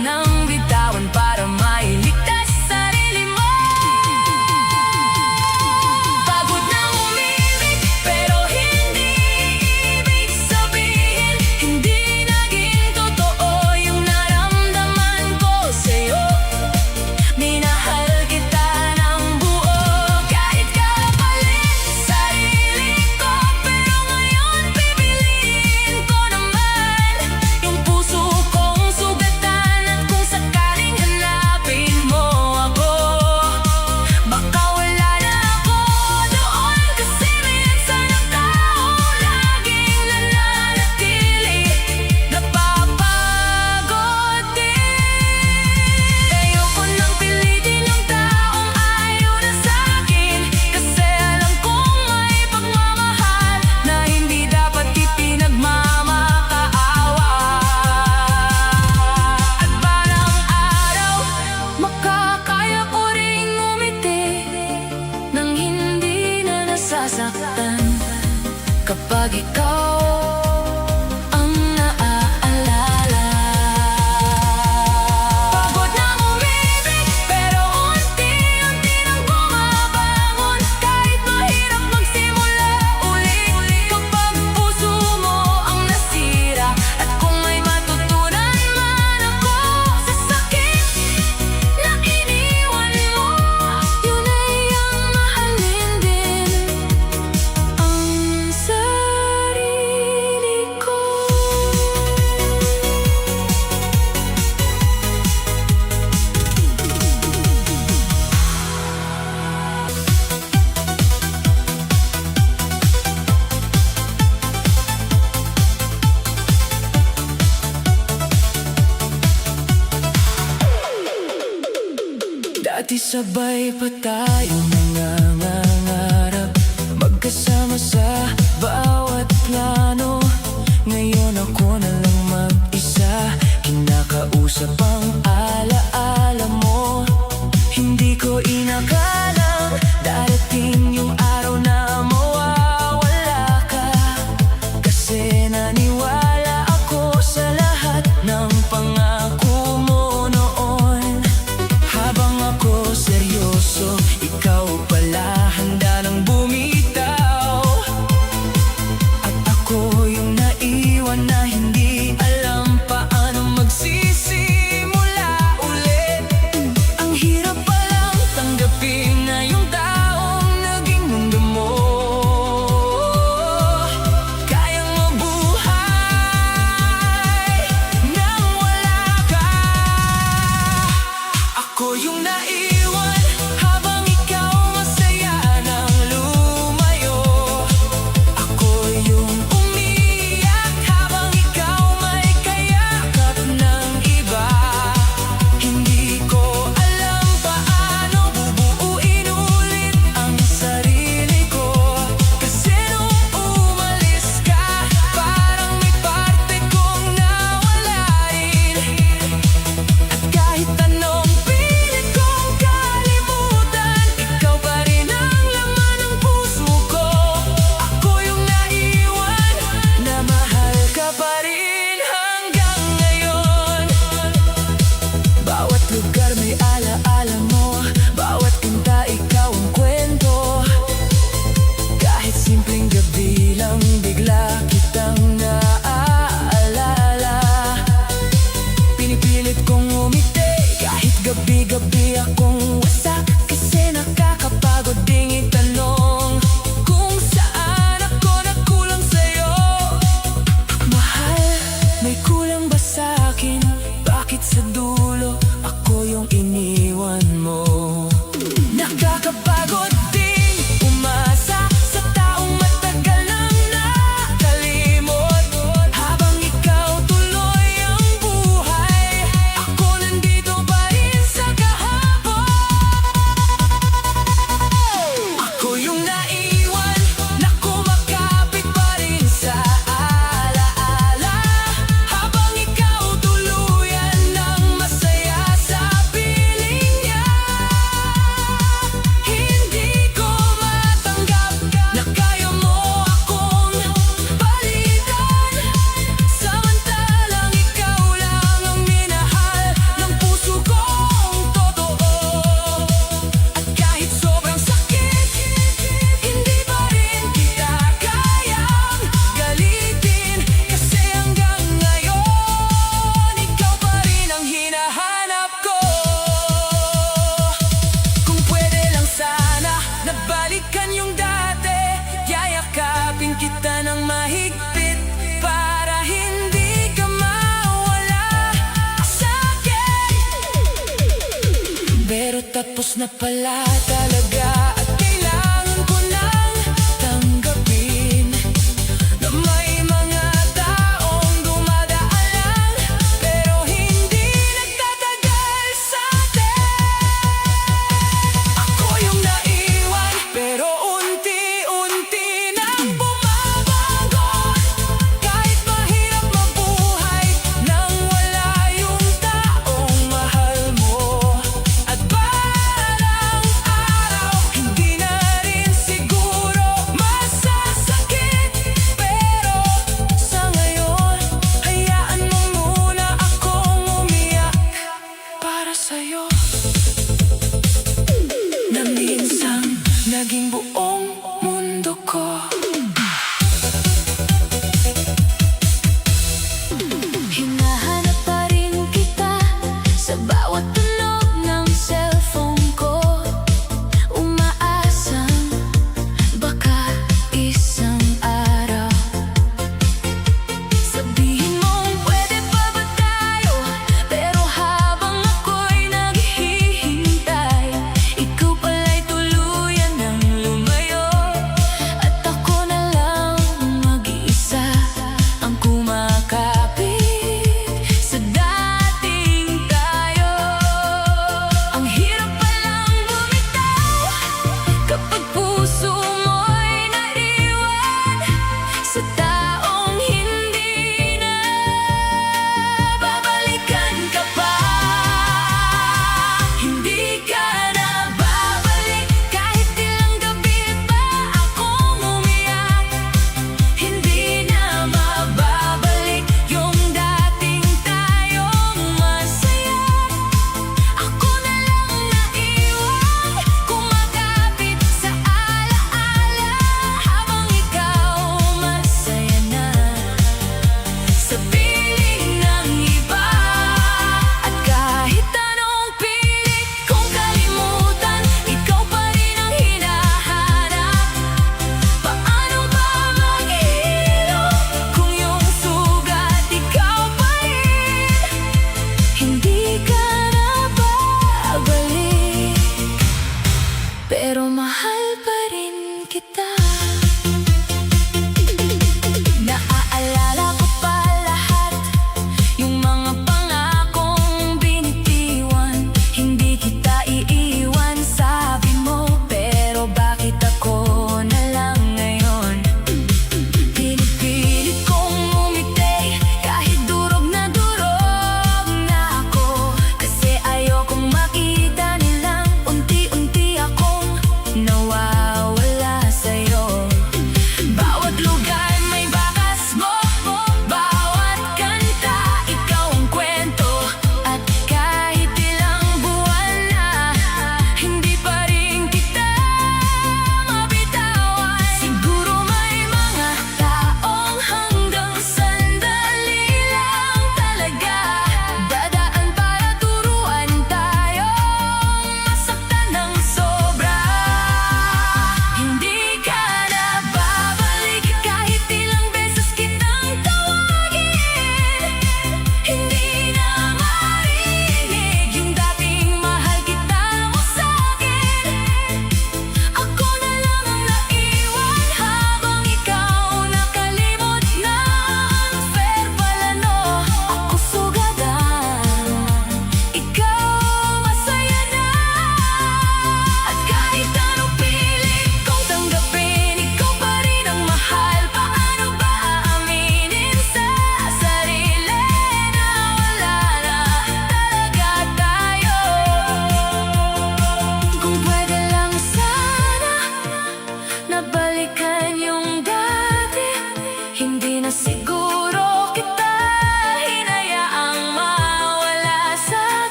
nang bitawan para mailigtas sarili mo. Pagod nang umibig pero hindi ibig sabihin hindi naging totoo yung naramdaman ko sa'yo. Minahal kita ng buo kahit kapalit sarili ko, pero ngayon pipiliin ko naman yung puso kong sugatan. At kung sakaling hanapin mo ako, baka wala na ako doon, kasi minsan ang tao laging nananatili, napapagod din. Ayoko nang pilitin yung taong ayaw na sa'kin, kasi alam kong may pagmamahal na hindi dapat ipinagmamakaawa. At balang araw, makakaya ko ring umiti nang hindi na nasasaktan kapag ikaw ang naaalala. Pagod nang umibig pero unti-unti nang bumabangon, kahit mahirap magsimula uli kapag puso mo ang nasira. At kung may matutunan man ako sa sakit na iniwan mo, yun ay ang mahalin din ang sarili ko. Dati sabay pa tayong nangangarap, magkasama sa bawat plano. Ngayon ako na lang mag-isa, kinakausap ang alaala mo. Hindi ko inakalang darating yung araw na mawawala ka, kasi naniwala ako sa lahat ng pangako mo noon. Habang ako seryoso, ikaw pala handa nang bumitaw. At ako yung naiwan na hindi alam paano magsisimula ulit. Ang hirap palang tanggapin na yung taong naging mundo mo kayang mabuhay nang wala ka. Ako yung naiwan habang ikaw masaya nang lumayo. Ako yung umiyak habang ikaw may kayakap ng iba. Hindi ko alam paano bubuuin ulit ang sarili ko, kasi nung umalis ka, parang may parte kong nawala rin. At kahit anong pilit kong kalimutan, ikaw pa rin ang laman ng puso ko. Ako yung naiwan na mahal ka pa rin hanggang ngayon. Bawat lugar may alaala mo, bawat kanta ikaw ang kwento. Kahit simpleng gabi lang, bigla kitang naaalala. Pinipilit kong umiti kahit gabi-gabi akong wasak, kasi nakakapagod ding itanong kung saan ako nagkulang sa'yo. Mahal, may kulang ba sa'kin? Bakit sa dulo ako yung iniwan mo? Nakakapagod ding umasa sa taong matagal nang nakalimot. Habang ikaw tuloy ang buhay, ako nandito pa rin sa kahapon. Ako yung naiwan na kumakapit pa rin sa alaala, habang ikaw tuluyan ng masaya sa piling niya. tapos na pala talaga. At kailangan ko nang tanggapin na may mga taong dumadaan lang, pero hindi nagtatagal sa atin. Ako yung naiwan, pero unti-unti nang bumabago. Kahit mahirap mabuhay nang wala yung taong mahal mo. At balang araw, hindi na rin siguro masasakit. Pero sa ngayon, hayaan mo muna akong umiyak para sa'yo, na minsan naging buong mundo ko. Hinahanap pa rin kita sa bawat tunog ng cellphone ko. Umaasang baka isang araw sabihin mong pwede pa ba tayo. Pero habang ako'y naghihintay, ikaw pala'y tuluyan ng lumayo.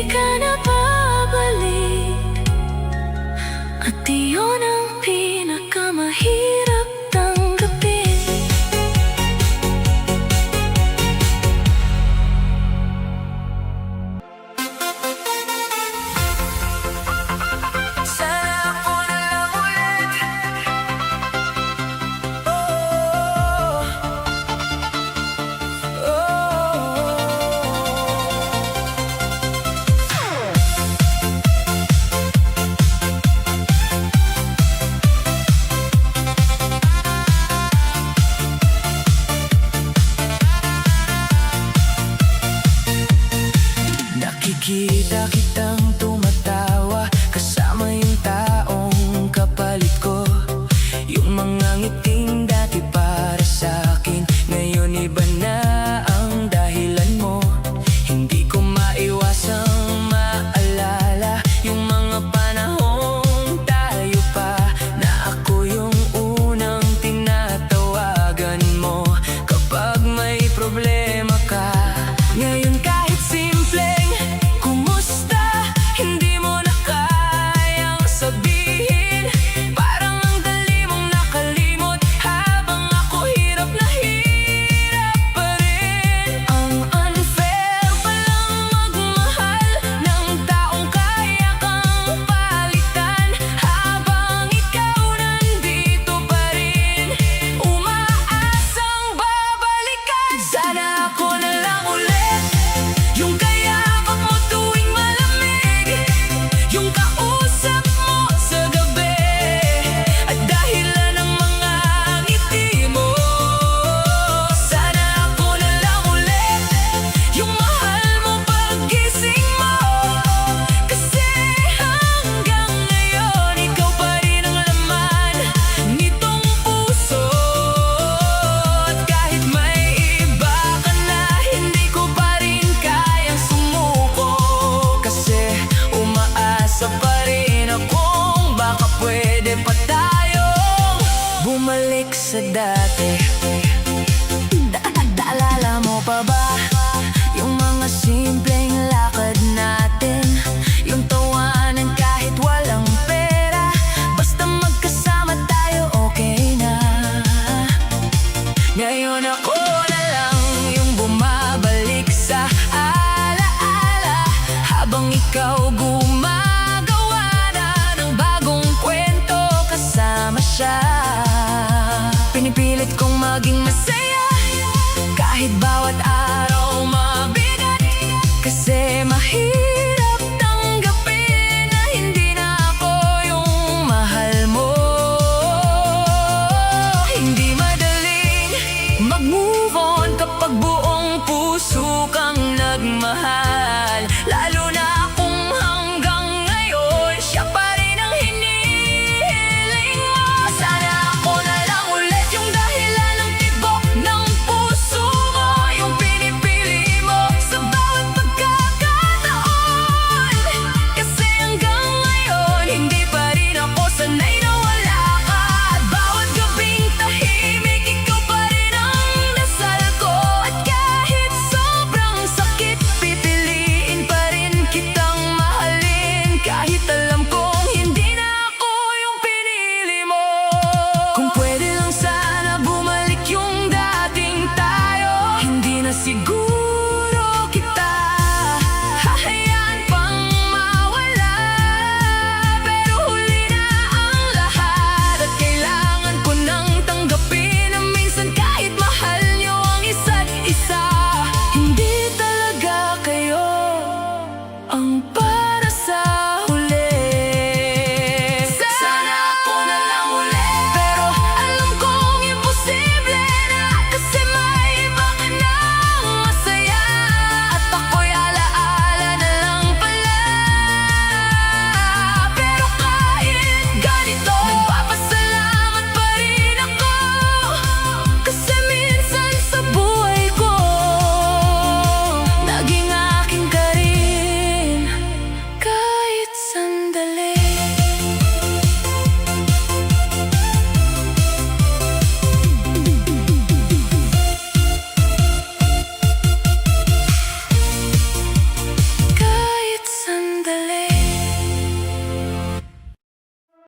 ka na babalik. At iyon ang pinakamahirap tanggapin. Sana ako na lang ulit. Oh, nakikita kitang tumatawa kasama yung taong kapalit ko. Yung mga ngiting dati para sa'kin, ngayon iba na ang dahilan mo. Hindi ko maiwasang maalala yung mga panahong tayo pa, na ako yung unang tinatawagan mo kapag may problema ka. Ngayon kahit simpleng kumusta, hindi mo na kayang sabihin. Parang ang dali mong nakalimot, habang ako hirap na hirap pa rin. Ang unfair palang magmahal ng taong kaya kang palitan, habang ikaw nandito pa rin, umaasang babalikan. Sana ako na lang ulit yung kayakap mo tuwing malamig, yung kausap mo sa gabi, at dahilan ng mga ngiti mo. Sana ako na lang ulit yung mahal mo paggising mo, kasi hanggang ngayon ikaw pa rin ang laman nitong puso. At kahit may iba ka na, hindi ko pa rin kayang sumuko, kasi umaasa pa rin akong baka pwede pa tayong bumalik sa dati. Naalala mo pa ba yung mga simpleng lakad natin, yung tawanan kahit walang pera, basta magkasama tayo okay na. Ngayon ako na lang yung bumabalik sa alaala, habang ikaw gumagawa na ng bagong kwento kasama siya. Pinipilit kong maging masaya kahit bawat araw mabigat, kasi mahirap tanggapin na hindi na ako yung mahal mo. Hindi madaling mag-move on kapag buong puso kang nagmahal, lalo na kung hanggang ngayon siya pa rin ang hinihiling mo. Sana ako na lang ulit yung dahilan ng tibok ng puso mo, yung pinipili mo sa bawat pagkakataon, kasi hanggang ngayon hindi pa rin ako sanay na wala ka. At bawat gabing tahimik, ikaw pa rin ang dasal ko, at kahit sobrang sakit, pipiliin pa rin kitang mahalin, kahit alam kong hindi na ako yung pinili mo. Kung pwede lang sana bumalik yung dating tayo, hindi na siguro kita hahayaan pang mawala. Pero huli na ang lahat, at kailangan ko nang tanggapin na minsan kahit mahal nyo ang isa't isa, hindi talaga kayo ang